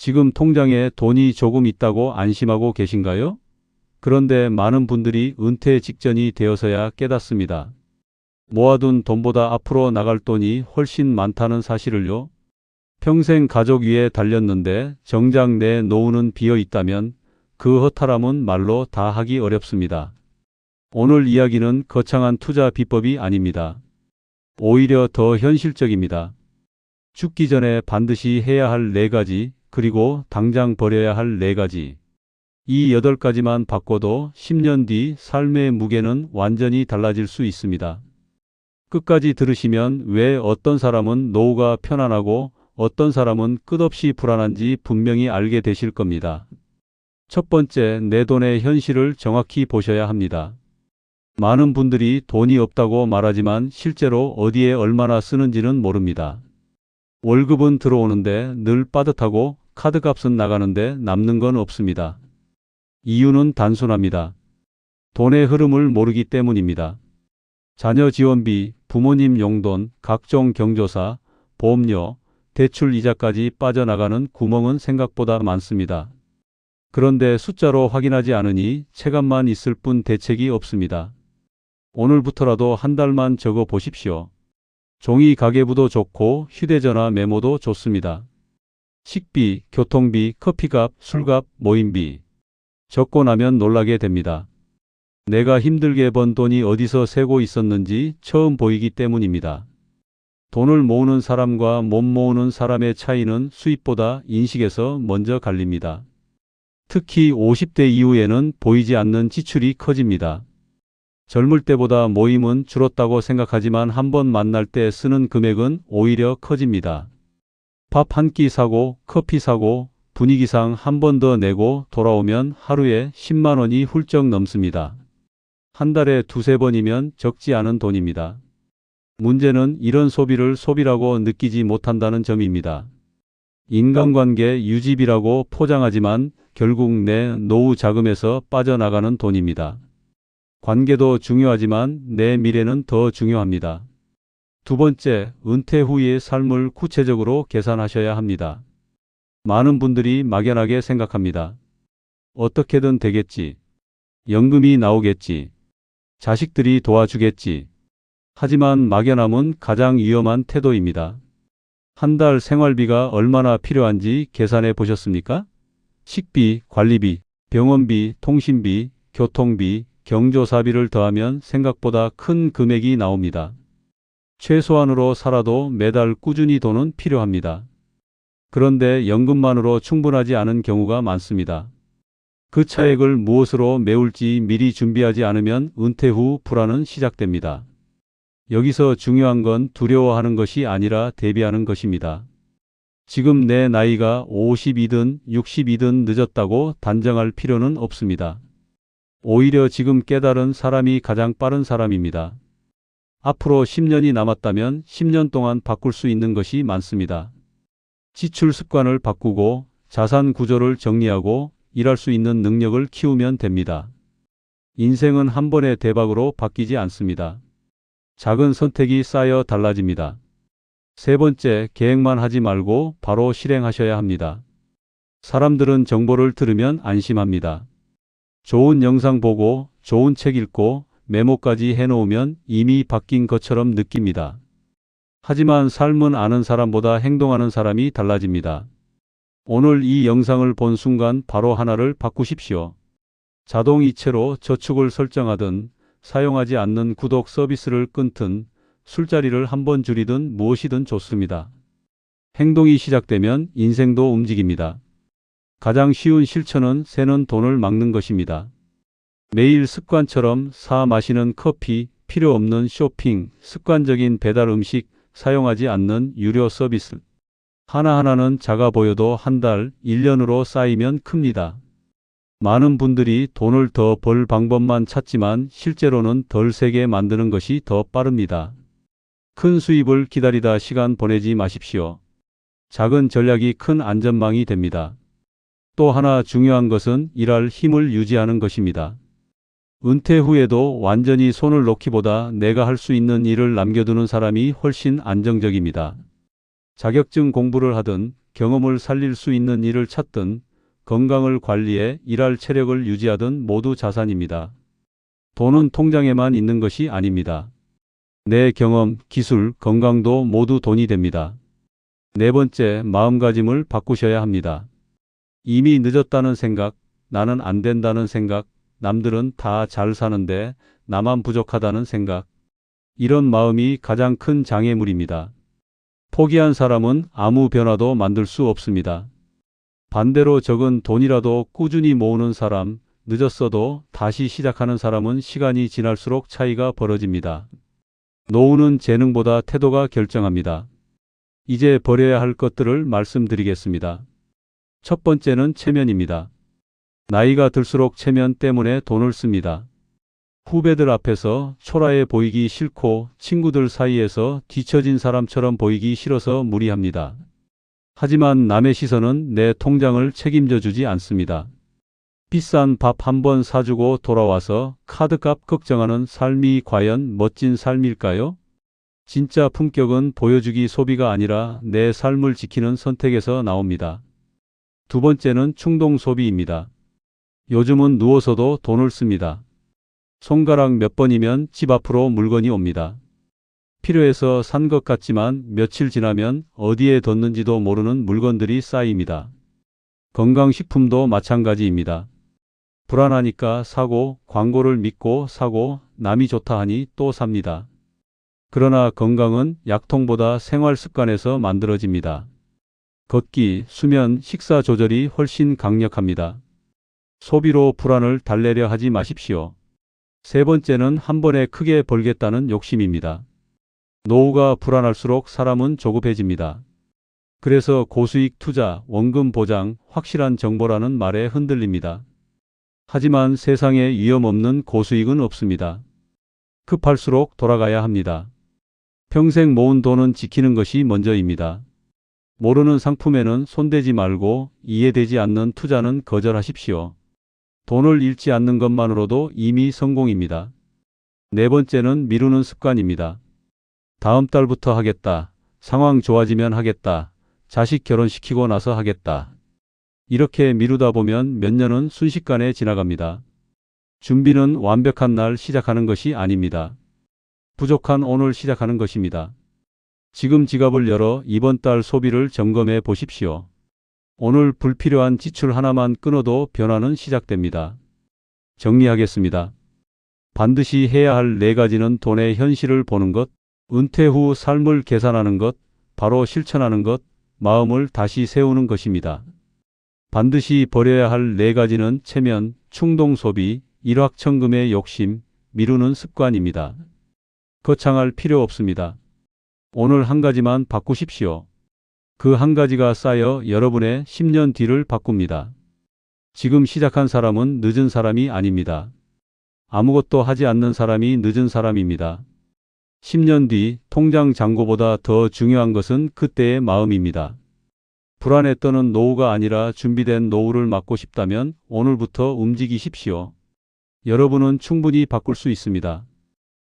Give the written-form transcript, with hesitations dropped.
지금 통장에 돈이 조금 있다고 안심하고 계신가요? 그런데 많은 분들이 은퇴 직전이 되어서야 깨닫습니다. 모아둔 돈보다 앞으로 나갈 돈이 훨씬 많다는 사실을요. 평생 가족 위에 달렸는데 정작 내 노후는 비어 있다면 그 허탈함은 말로 다 하기 어렵습니다. 오늘 이야기는 거창한 투자 비법이 아닙니다. 오히려 더 현실적입니다. 죽기 전에 반드시 해야 할 4가지, 그리고 당장 버려야 할 4가지. 이 8가지만 바꿔도 10년 뒤 삶의 무게는 완전히 달라질 수 있습니다. 끝까지 들으시면 왜 어떤 사람은 노후가 편안하고 어떤 사람은 끝없이 불안한지 분명히 알게 되실 겁니다. 첫 번째, 내 돈의 현실을 정확히 보셔야 합니다. 많은 분들이 돈이 없다고 말하지만 실제로 어디에 얼마나 쓰는지는 모릅니다. 월급은 들어오는데 늘 빠듯하고 카드값은 나가는데 남는 건 없습니다. 이유는 단순합니다. 돈의 흐름을 모르기 때문입니다. 자녀 지원비, 부모님 용돈, 각종 경조사, 보험료, 대출 이자까지 빠져나가는 구멍은 생각보다 많습니다. 그런데 숫자로 확인하지 않으니 체감만 있을 뿐 대책이 없습니다. 오늘부터라도 한 달만 적어 보십시오. 종이 가계부도 좋고 휴대전화 메모도 좋습니다. 식비, 교통비, 커피값, 술값, 모임비. 적고 나면 놀라게 됩니다. 내가 힘들게 번 돈이 어디서 새고 있었는지 처음 보이기 때문입니다. 돈을 모으는 사람과 못 모으는 사람의 차이는 수입보다 인식에서 먼저 갈립니다. 특히 50대 이후에는 보이지 않는 지출이 커집니다. 젊을 때보다 모임은 줄었다고 생각하지만 한번 만날 때 쓰는 금액은 오히려 커집니다. 밥 한 끼 사고 커피 사고 분위기상 한 번 더 내고 돌아오면 하루에 10만 원이 훌쩍 넘습니다. 한 달에 2~3번이면 적지 않은 돈입니다. 문제는 이런 소비를 소비라고 느끼지 못한다는 점입니다. 인간관계 유지비라고 포장하지만 결국 내 노후 자금에서 빠져나가는 돈입니다. 관계도 중요하지만 내 미래는 더 중요합니다. 두 번째, 은퇴 후의 삶을 구체적으로 계산하셔야 합니다. 많은 분들이 막연하게 생각합니다. 어떻게든 되겠지. 연금이 나오겠지. 자식들이 도와주겠지. 하지만 막연함은 가장 위험한 태도입니다. 한 달 생활비가 얼마나 필요한지 계산해 보셨습니까? 식비, 관리비, 병원비, 통신비, 교통비, 경조사비를 더하면 생각보다 큰 금액이 나옵니다. 최소한으로 살아도 매달 꾸준히 돈은 필요합니다. 그런데 연금만으로 충분하지 않은 경우가 많습니다. 그 차액을 무엇으로 메울지 미리 준비하지 않으면 은퇴 후 불안은 시작됩니다. 여기서 중요한 건 두려워하는 것이 아니라 대비하는 것입니다. 지금 내 나이가 50이든 60이든 늦었다고 단정할 필요는 없습니다. 오히려 지금 깨달은 사람이 가장 빠른 사람입니다. 앞으로 10년이 남았다면 10년 동안 바꿀 수 있는 것이 많습니다. 지출 습관을 바꾸고 자산 구조를 정리하고 일할 수 있는 능력을 키우면 됩니다. 인생은 한 번의 대박으로 바뀌지 않습니다. 작은 선택이 쌓여 달라집니다. 세 번째, 계획만 하지 말고 바로 실행하셔야 합니다. 사람들은 정보를 들으면 안심합니다. 좋은 영상 보고 좋은 책 읽고 메모까지 해놓으면 이미 바뀐 것처럼 느낍니다. 하지만 삶은 아는 사람보다 행동하는 사람이 달라집니다. 오늘 이 영상을 본 순간 바로 하나를 바꾸십시오. 자동이체로 저축을 설정하든 사용하지 않는 구독 서비스를 끊든 술자리를 한번 줄이든 무엇이든 좋습니다. 행동이 시작되면 인생도 움직입니다. 가장 쉬운 실천은 새는 돈을 막는 것입니다. 매일 습관처럼 사 마시는 커피, 필요 없는 쇼핑, 습관적인 배달 음식, 사용하지 않는 유료 서비스. 하나하나는 작아 보여도 한 달, 1년으로 쌓이면 큽니다. 많은 분들이 돈을 더 벌 방법만 찾지만 실제로는 덜 세게 만드는 것이 더 빠릅니다. 큰 수입을 기다리다 시간 보내지 마십시오. 작은 전략이 큰 안전망이 됩니다. 또 하나 중요한 것은 일할 힘을 유지하는 것입니다. 은퇴 후에도 완전히 손을 놓기보다 내가 할 수 있는 일을 남겨두는 사람이 훨씬 안정적입니다. 자격증 공부를 하든 경험을 살릴 수 있는 일을 찾든 건강을 관리해 일할 체력을 유지하든 모두 자산입니다. 돈은 통장에만 있는 것이 아닙니다. 내 경험, 기술, 건강도 모두 돈이 됩니다. 네 번째, 마음가짐을 바꾸셔야 합니다. 이미 늦었다는 생각, 나는 안 된다는 생각, 남들은 다 잘 사는데 나만 부족하다는 생각. 이런 마음이 가장 큰 장애물입니다. 포기한 사람은 아무 변화도 만들 수 없습니다. 반대로 적은 돈이라도 꾸준히 모으는 사람, 늦었어도 다시 시작하는 사람은 시간이 지날수록 차이가 벌어집니다. 노후는 재능보다 태도가 결정합니다. 이제 버려야 할 것들을 말씀드리겠습니다. 첫 번째는 체면입니다. 나이가 들수록 체면 때문에 돈을 씁니다. 후배들 앞에서 초라해 보이기 싫고 친구들 사이에서 뒤처진 사람처럼 보이기 싫어서 무리합니다. 하지만 남의 시선은 내 통장을 책임져 주지 않습니다. 비싼 밥 한 번 사주고 돌아와서 카드값 걱정하는 삶이 과연 멋진 삶일까요? 진짜 품격은 보여주기 소비가 아니라 내 삶을 지키는 선택에서 나옵니다. 두 번째는 충동 소비입니다. 요즘은 누워서도 돈을 씁니다. 손가락 몇 번이면 집 앞으로 물건이 옵니다. 필요해서 산 것 같지만 며칠 지나면 어디에 뒀는지도 모르는 물건들이 쌓입니다. 건강식품도 마찬가지입니다. 불안하니까 사고, 광고를 믿고 사고, 남이 좋다 하니 또 삽니다. 그러나 건강은 약통보다 생활 습관에서 만들어집니다. 걷기, 수면, 식사 조절이 훨씬 강력합니다. 소비로 불안을 달래려 하지 마십시오. 세 번째는 한 번에 크게 벌겠다는 욕심입니다. 노후가 불안할수록 사람은 조급해집니다. 그래서 고수익 투자, 원금 보장, 확실한 정보라는 말에 흔들립니다. 하지만 세상에 위험 없는 고수익은 없습니다. 급할수록 돌아가야 합니다. 평생 모은 돈은 지키는 것이 먼저입니다. 모르는 상품에는 손대지 말고 이해되지 않는 투자는 거절하십시오. 돈을 잃지 않는 것만으로도 이미 성공입니다. 네 번째는 미루는 습관입니다. 다음 달부터 하겠다. 상황 좋아지면 하겠다. 자식 결혼시키고 나서 하겠다. 이렇게 미루다 보면 몇 년은 순식간에 지나갑니다. 준비는 완벽한 날 시작하는 것이 아닙니다. 부족한 오늘 시작하는 것입니다. 지금 지갑을 열어 이번 달 소비를 점검해 보십시오. 오늘 불필요한 지출 하나만 끊어도 변화는 시작됩니다. 정리하겠습니다. 반드시 해야 할 네 가지는 돈의 현실을 보는 것, 은퇴 후 삶을 계산하는 것, 바로 실천하는 것, 마음을 다시 세우는 것입니다. 반드시 버려야 할 네 가지는 체면, 충동 소비, 일확천금의 욕심, 미루는 습관입니다. 거창할 필요 없습니다. 오늘 한 가지만 바꾸십시오. 그 한 가지가 쌓여 여러분의 10년 뒤를 바꿉니다. 지금 시작한 사람은 늦은 사람이 아닙니다. 아무것도 하지 않는 사람이 늦은 사람입니다. 10년 뒤 통장 잔고보다 더 중요한 것은 그때의 마음입니다. 불안에 떠는 노후가 아니라 준비된 노후를 맞고 싶다면 오늘부터 움직이십시오. 여러분은 충분히 바꿀 수 있습니다.